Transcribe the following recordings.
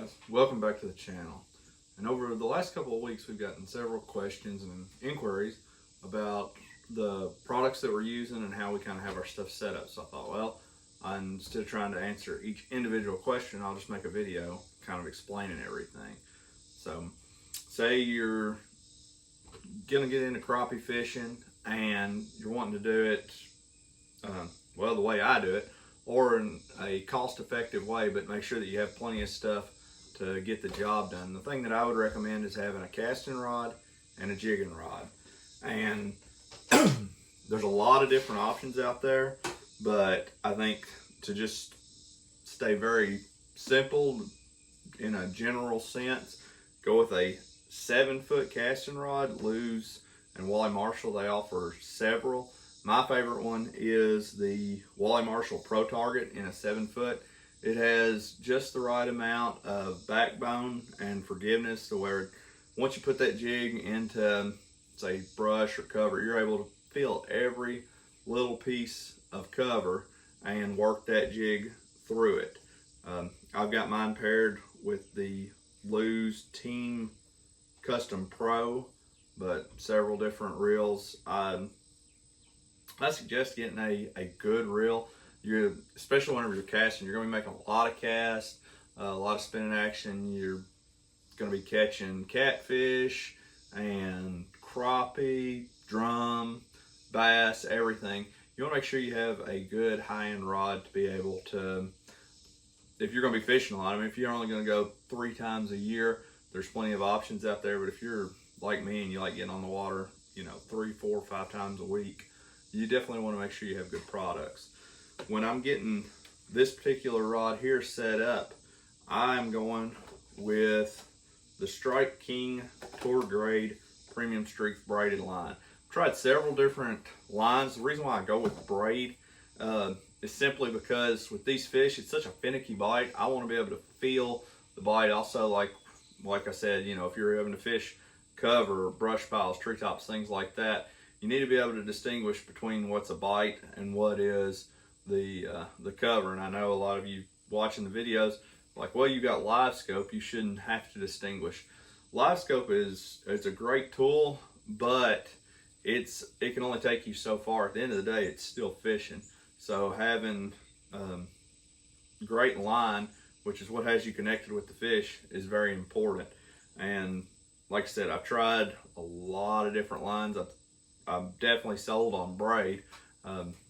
guys, welcome back to the channel. And over the last couple of weeks we've gotten several questions and inquiries about the products that we're using and how we kind of have our stuff set up. So I thought, well, instead of trying to answer each individual question, I'll just make a video kind of explaining everything. So say you're gonna get into crappie fishing and you're wanting to do it well, the way I do it, or in a cost-effective way, but make sure that you have plenty of stuff to get the job done. The thing that I would recommend is having a casting rod and a jigging rod. And there's a lot of different options out there, but I think to just stay very simple in a general sense, go with a 7-foot casting rod. Lew's and Wally Marshall, they offer several. My favorite one is the Wally Marshall Pro Target in a 7-foot. It has just the right amount of backbone and forgiveness to where once you put that jig into, say, brush or cover, you're able to feel every little piece of cover and work that jig through it. I've got mine paired with the Lew's Team Custom Pro, but several different reels. I suggest getting a good reel. Especially whenever you're casting, you're going to be making a lot of casts, a lot of spinning action. You're going to be catching catfish and crappie, drum, bass, everything. You want to make sure you have a good high-end rod to be able to, if you're going to be fishing a lot. I mean, if you're only going to go 3 times a year, there's plenty of options out there. But if you're like me and you like getting on the water, 3, 4, 5 times a week, you definitely want to make sure you have good products. When I'm getting this particular rod here set up, I'm going with the Strike King Tour Grade Premium Streak braided line. I've tried several different lines. The reason why I go with braid is simply because with these fish, it's such a finicky bite. I want to be able to feel the bite. Also, like I said, if you're having to fish cover, brush piles, treetops, things like that, you need to be able to distinguish between what's a bite and what is the cover. And I know a lot of you watching the videos like, well, you got live scope, you shouldn't have to distinguish. Live scope is a great tool, but it can only take you so far. At the end of the day, it's still fishing. So having great line, which is what has you connected with the fish, is very important. And like I said, I've tried a lot of different lines. I'm definitely sold on braid.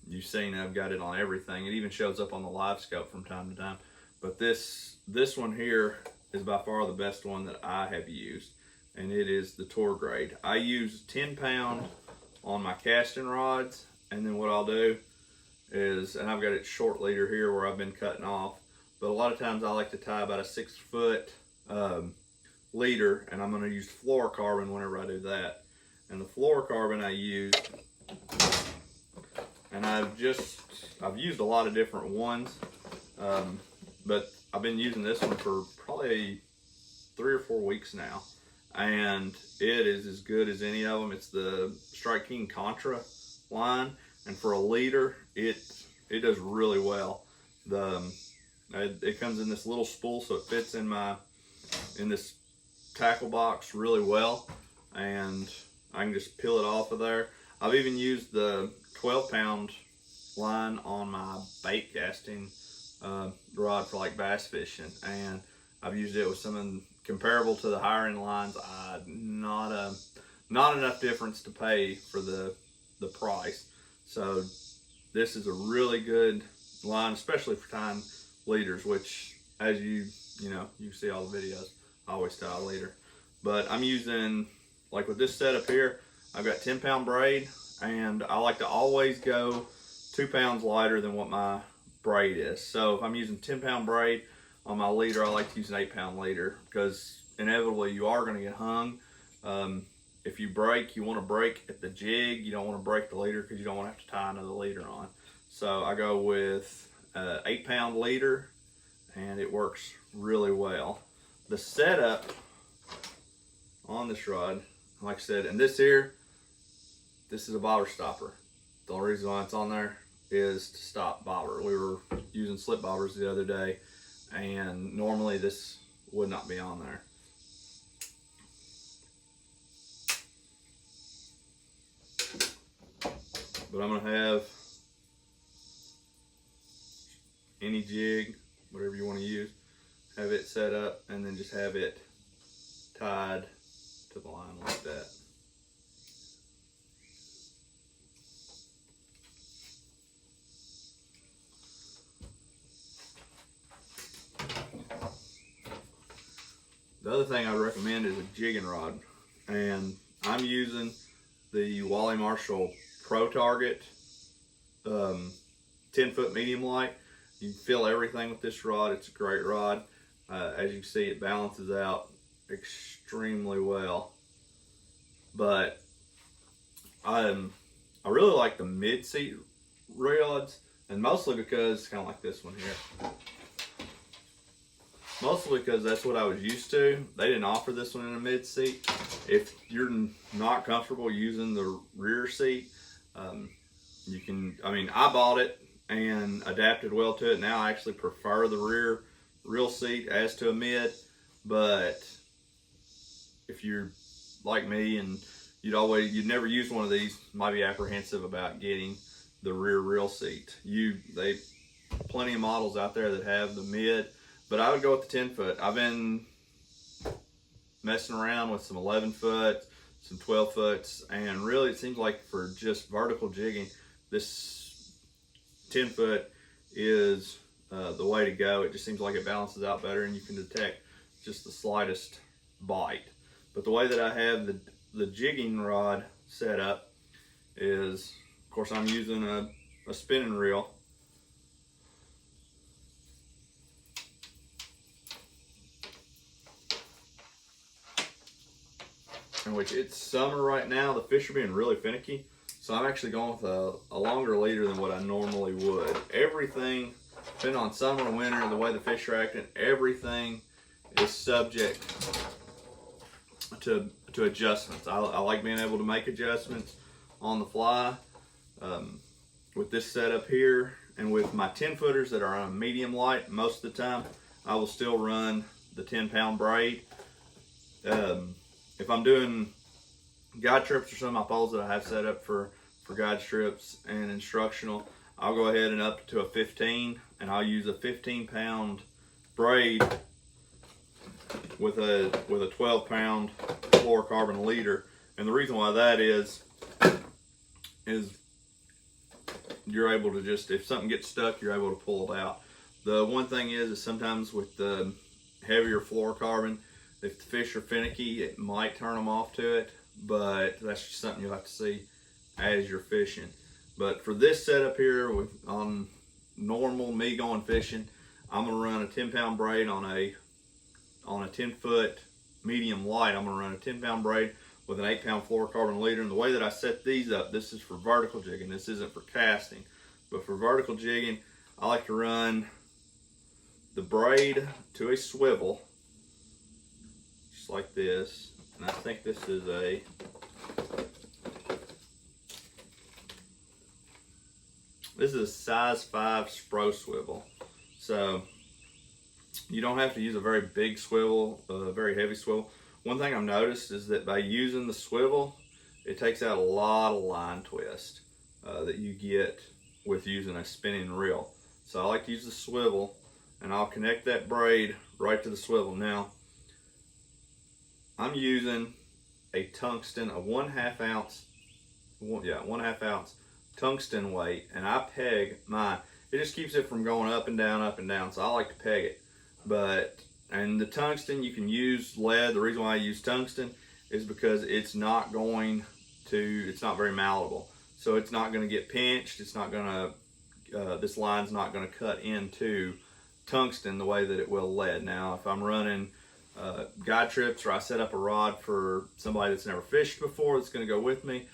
You've seen I've got it on everything. It even shows up on the live scope from time to time. But this one here is by far the best one that I have used, and it is the Tour Grade. I use 10 pound on my casting rods, and then what I'll do is, and I've got it short leader here where I've been cutting off, but a lot of times I like to tie about a 6-foot leader, and I'm going to use fluorocarbon whenever I do that. And the fluorocarbon I use, and I've used a lot of different ones, but I've been using this one for probably 3 or 4 weeks now, and it is as good as any of them. It's the Strike King Contra line, and for a leader, it does really well. It comes in this little spool, so it fits in this tackle box really well, and I can just peel it off of there. I've even used the 12-pound line on my bait casting rod for like bass fishing, and I've used it with something comparable to the higher end lines. Not enough difference to pay for the price. So this is a really good line, especially for tying leaders, which, as you see all the videos, I always tie a leader. But I'm using, like with this setup here, I've got 10-pound braid, and I like to always go 2 pounds lighter than what my braid is. So if I'm using 10-pound braid on my leader, I like to use an 8-pound leader, because inevitably you are going to get hung. If you break, you want to break at the jig. You don't want to break the leader because you don't want to have to tie another leader on. So I go with an 8-pound leader, and it works really well. The setup on this rod, like I said, and this is a bobber stopper. The only reason why it's on there is to stop bobber. We were using slip bobbers the other day, and normally this would not be on there. But I'm gonna have any jig, whatever you want to use, have it set up, and then just have it tied to the line like that. The other thing I'd recommend is a jigging rod, and I'm using the Wally Marshall Pro Target 10-foot medium light. You can fill everything with this rod. It's a great rod. As you can see, it balances out extremely well. But I really like the mid-seat rods, and mostly because, kind of like this one here, mostly because that's what I was used to. They didn't offer this one in a mid-seat. If you're not comfortable using the rear seat, you can, I bought it and adapted well to it. Now I actually prefer the real seat as to a mid, but if you're like me and you'd never use one of these, might be apprehensive about getting the real seat. They plenty of models out there that have the mid, but I would go with the 10-foot. I've been messing around with some 11-foot, some 12-foots, and really it seems like for just vertical jigging, this 10-foot is the way to go. It just seems like it balances out better, and you can detect just the slightest bite. But the way that I have the jigging rod set up is, of course, I'm using a spinning reel. In which it's summer right now, the fish are being really finicky, so I'm actually going with a longer leader than what I normally would. Everything, depending on summer and winter, the way the fish are acting, everything is subject to adjustments. I like being able to make adjustments on the fly. With this setup here, and with my 10-footers that are on a medium light, most of the time I will still run the 10-pound braid. If I'm doing guide trips or some of my poles that I have set up for guide trips and instructional, I'll go ahead and up to a 15, and I'll use a 15-pound braid with a 12-pound fluorocarbon leader. And the reason why that is you're able to just, if something gets stuck, you're able to pull it out. The one thing is sometimes with the heavier fluorocarbon, if the fish are finicky, it might turn them off to it, but that's just something you'll have to see as you're fishing. But for this setup here, on normal me going fishing, I'm gonna run a 10-pound braid on a 10-foot medium light. I'm gonna run a 10-pound braid with an 8-pound fluorocarbon leader. And the way that I set these up, this is for vertical jigging. This isn't for casting, but for vertical jigging, I like to run the braid to a swivel, just like this. And I think this is a size 5 Spro swivel. So you don't have to use a very big swivel, a very heavy swivel. One thing I've noticed is that by using the swivel, it takes out a lot of line twist that you get with using a spinning reel. So I like to use the swivel, and I'll connect that braid right to the swivel. Now, I'm using a tungsten, a 1/2 ounce, 1/2 ounce tungsten weight, and I peg mine. It just keeps it from going up and down, so I like to peg it. And the tungsten, you can use lead. The reason why I use tungsten is because it's not very malleable. So it's not gonna get pinched. It's not gonna, this line's not gonna cut into tungsten the way that it will lead. Now, if I'm running guide trips, or I set up a rod for somebody that's never fished before that's gonna go with me,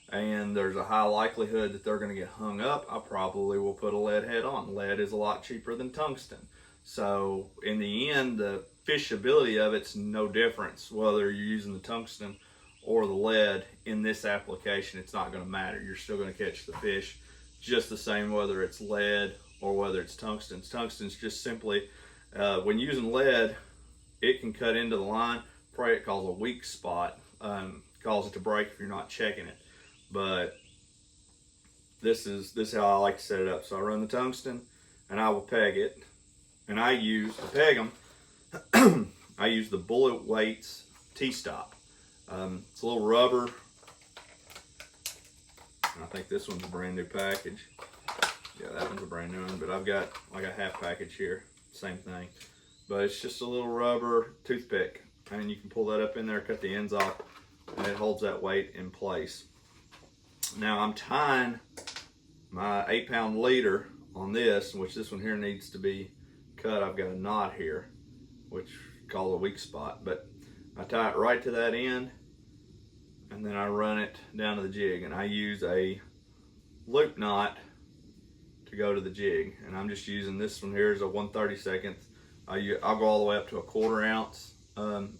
and there's a high likelihood that they're gonna get hung up, I probably will put a lead head on. Lead is a lot cheaper than tungsten. So in the end, the fishability of it's no difference whether you're using the tungsten or the lead. In this application, it's not going to matter. You're still going to catch the fish just the same whether it's lead or whether it's tungsten. Tungsten's just simply, when using lead, it can cut into the line. Probably it calls a weak spot, cause it to break if you're not checking it. But this is how I like to set it up. So I run the tungsten, and I will peg it. And I use, to peg them, I use the Bullet Weights T-Stop. It's a little rubber. I think this one's a brand new package. Yeah, that one's a brand new one, but I've got like a half package here. Same thing. But it's just a little rubber toothpick. And you can pull that up in there, cut the ends off, and it holds that weight in place. Now I'm tying my 8-pound leader on this, which this one here needs to be cut. I've got a knot here, which called a weak spot, but I tie it right to that end, and then I run it down to the jig, and I use a loop knot to go to the jig, and I'm just using this one here as a 1/32. I'll go all the way up to a 1/4 ounce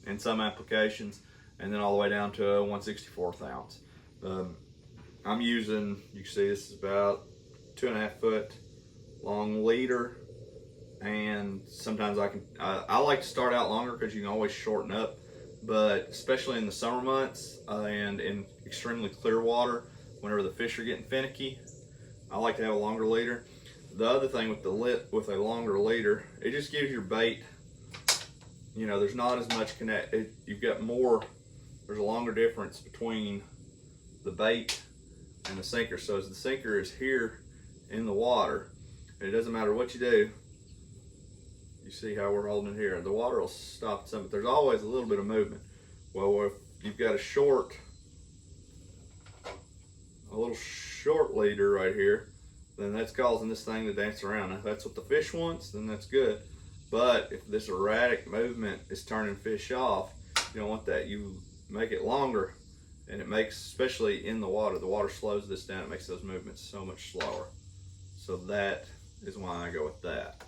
in some applications, and then all the way down to a 1/64 ounce. I'm using, you can see this is about 2.5 foot long leader, and sometimes I like to start out longer because you can always shorten up, but especially in the summer months and in extremely clear water, whenever the fish are getting finicky, I like to have a longer leader. The other thing with a longer leader, it just gives your bait, you know, there's not as much you've got more, there's a longer difference between the bait and the sinker. So as the sinker is here in the water, it doesn't matter what you do, you see how we're holding it here, the water will stop at some, but there's always a little bit of movement. Well, if you've got a little short leader right here, then that's causing this thing to dance around. Now, if that's what the fish wants, then that's good. But if this erratic movement is turning fish off, you don't want that. You make it longer, and it makes, especially in the water slows this down. It makes those movements so much slower. So that is why I go with that.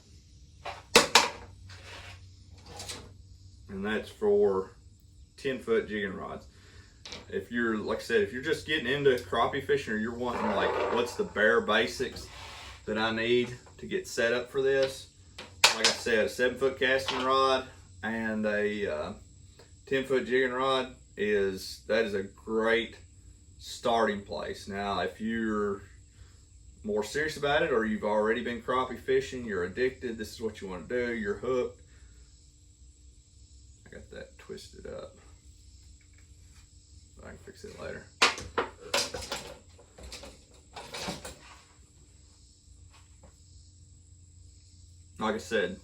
And that's for 10-foot jigging rods. If you're, like I said, if you're just getting into crappie fishing, or you're wanting like, what's the bare basics that I need to get set up for this? Like I said, a 7-foot casting rod and a 10-foot jigging rod is a great starting place. Now, if you're more serious about it, or you've already been crappie fishing, you're addicted, this is what you want to do, you're hooked. I got that twisted up. I can fix it later. Like I said,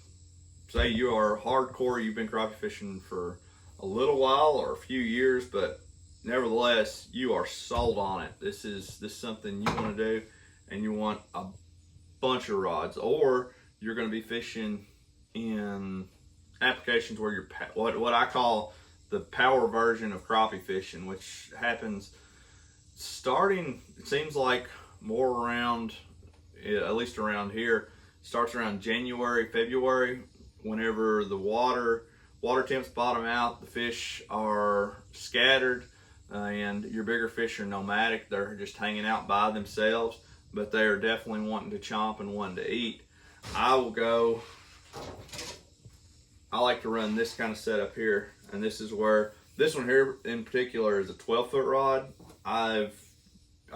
say you are hardcore, you've been crappie fishing for a little while or a few years, but nevertheless, you are sold on it. This is something you want to do, and you want a bunch of rods, or you're going to be fishing in applications where you're what I call the power version of crappie fishing, which happens starting, it seems like more around, at least around here, starts around January, February, whenever the water temps bottom out, the fish are scattered, and your bigger fish are nomadic. They're just hanging out by themselves, but they are definitely wanting to chomp and wanting to eat. I like to run this kind of setup here, and this is where, this one here in particular is a 12-foot rod. I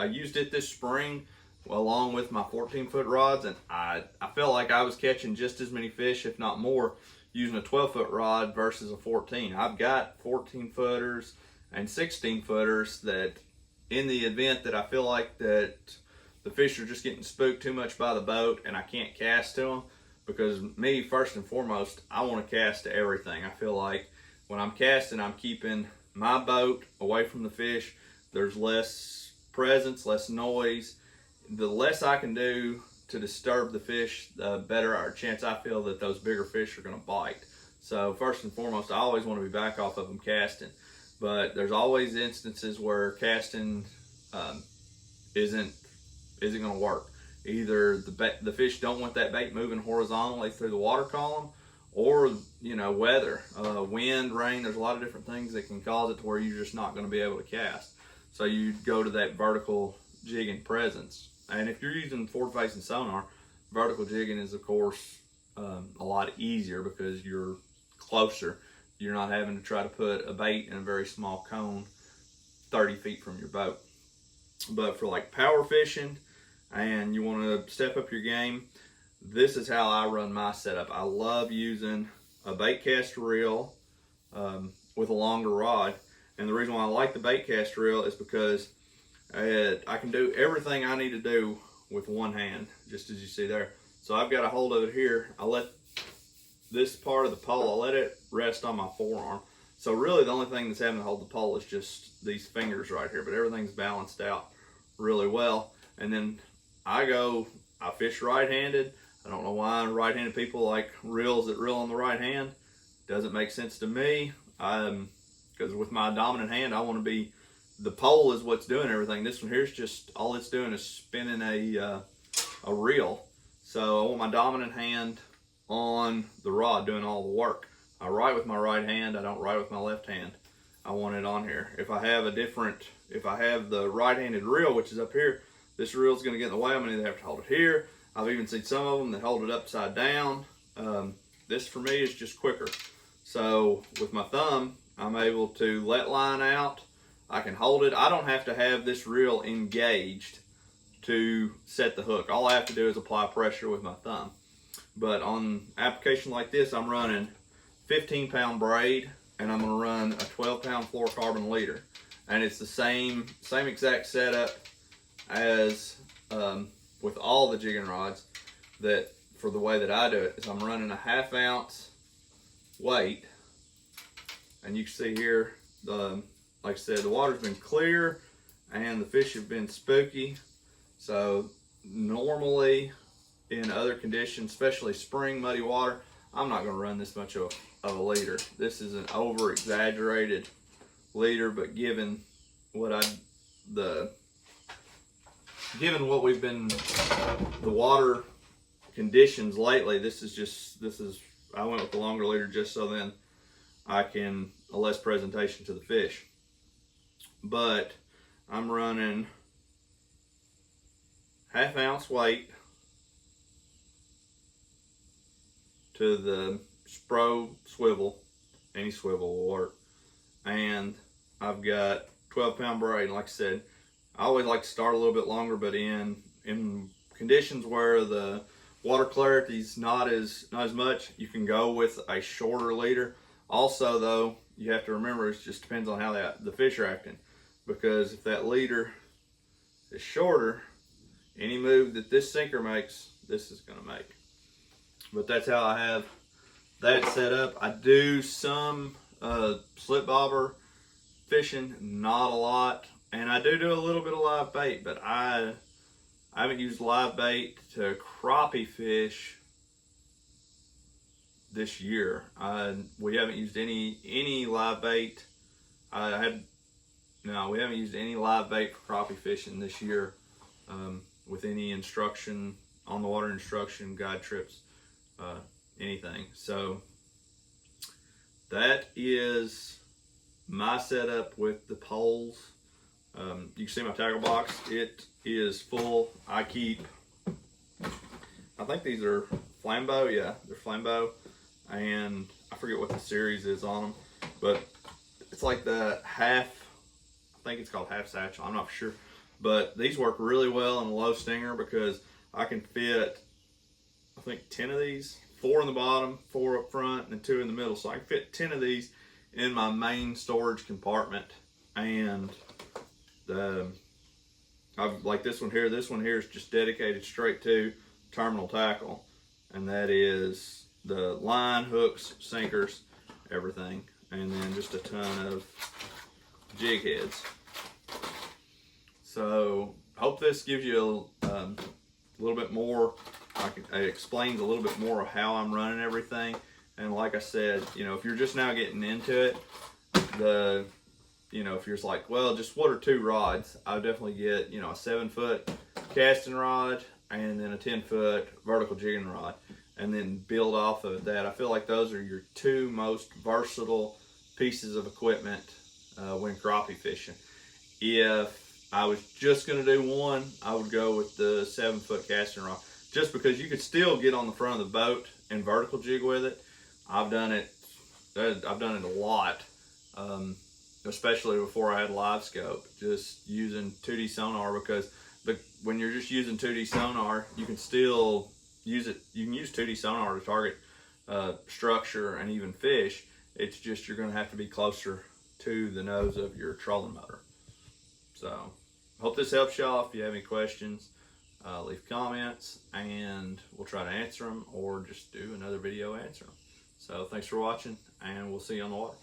used it this spring along with my 14-foot rods, and I felt like I was catching just as many fish, if not more, using a 12-foot rod versus a 14. I've got 14-footers and 16-footers that, in the event that I feel like that the fish are just getting spooked too much by the boat and I can't cast to them, because me, first and foremost, I want to cast to everything. I feel like when I'm casting, I'm keeping my boat away from the fish. There's less presence, less noise. The less I can do to disturb the fish, the better our chance I feel that those bigger fish are going to bite. So first and foremost, I always want to be back off of them casting. But there's always instances where casting isn't going to work. Either the fish don't want that bait moving horizontally through the water column, or weather, wind, rain. There's a lot of different things that can cause it to where you're just not going to be able to cast. So you go to that vertical jigging presence. And if you're using forward-facing sonar, vertical jigging is, of course, a lot easier because you're closer you're not having to try to put a bait in a very small cone 30 feet from your boat. But for like power fishing and you want to step up your game, this is how I run my setup. I love using a bait cast reel with a longer rod. And the reason why I like the bait cast reel is because I can do everything I need to do with one hand, just as you see there. So I've got a hold of it here. I let this part of the pole, I let it rest on my forearm. So really the only thing that's having to hold the pole is just these fingers right here, but everything's balanced out really well. And then I fish right-handed. I don't know why right-handed people like reels that reel on the right hand. Doesn't make sense to me. Because with my dominant hand, I want to be, the pole is what's doing everything. This one here is just, all it's doing is spinning a reel. So I want my dominant hand on the rod doing all the work. I write with my right hand, I don't write with my left hand. I want it on here. If I have the right-handed reel, which is up here, this reel is going to get in the way. I'm going to have to hold it here. I've even seen some of them that hold it upside down. This for me is just quicker. So with my thumb, I'm able to let line out. I can hold it. I don't have to have this reel engaged to set the hook. All I have to do is apply pressure with my thumb. But on application like this, I'm running 15-pound braid, and I'm going to run a 12-pound fluorocarbon leader. And it's the same exact setup as with all the jigging rods. That for the way that I do it is I'm running a 1/2 ounce weight, and you can see here, like I said, the water's been clear and the fish have been spooky. So normally in other conditions, especially spring muddy water, I'm not going to run this much of a leader. This is an over exaggerated leader, but given what we've been, the water conditions lately, I went with the longer leader just so then I can a less presentation to the fish. But I'm running 1/2 ounce weight to the Spro swivel, any swivel will work, and I've got 12-pound braid. And like I said, I always like to start a little bit longer, but in conditions where the water clarity is not as much, you can go with a shorter leader. Also though, you have to remember it just depends on how the fish are acting, because if that leader is shorter, any move that this sinker makes, this is going to make. But that's how I have that set up. I do some slip bobber fishing, not a lot, and I do a little bit of live bait, but I haven't used live bait to crappie fish this year. We haven't used any live bait. We haven't used any live bait for crappie fishing this year with any instruction, on the water instruction, guide trips, anything. So that is my setup with the poles. You can see my tackle box. It is full. I think these are Flambeau. Yeah, they're Flambeau. And I forget what the series is on them. But it's like the half, I think it's called half satchel. I'm not sure. But these work really well in a low stinger because I can fit, I think 10 of these. 4 in the bottom, 4 up front, and 2 in the middle. So I can fit 10 of these in my main storage compartment. And like this one here is just dedicated straight to terminal tackle, and that is the line, hooks, sinkers, everything, and then just a ton of jig heads. So hope this gives you a little bit more, it explains a little bit more of how I'm running everything. And like I said, if you're just now getting into it, if you're just like, well, just what are 2 rods? I would definitely get, a 7-foot casting rod and then a 10-foot vertical jigging rod, and then build off of that. I feel like those are your 2 most versatile pieces of equipment when crappie fishing. If I was just going to do one, I would go with the 7-foot casting rod, just because you could still get on the front of the boat and vertical jig with it. I've done it I've done it a lot, especially before I had live scope, just using 2D sonar, because when you're just using 2D sonar, you can still use it. You can use 2D sonar to target structure and even fish. It's just you're going to have to be closer to the nose of your trolling motor. So, hope this helps y'all. If you have any questions, leave comments and we'll try to answer them, or just do another video answer them. So, thanks for watching, and we'll see you on the water.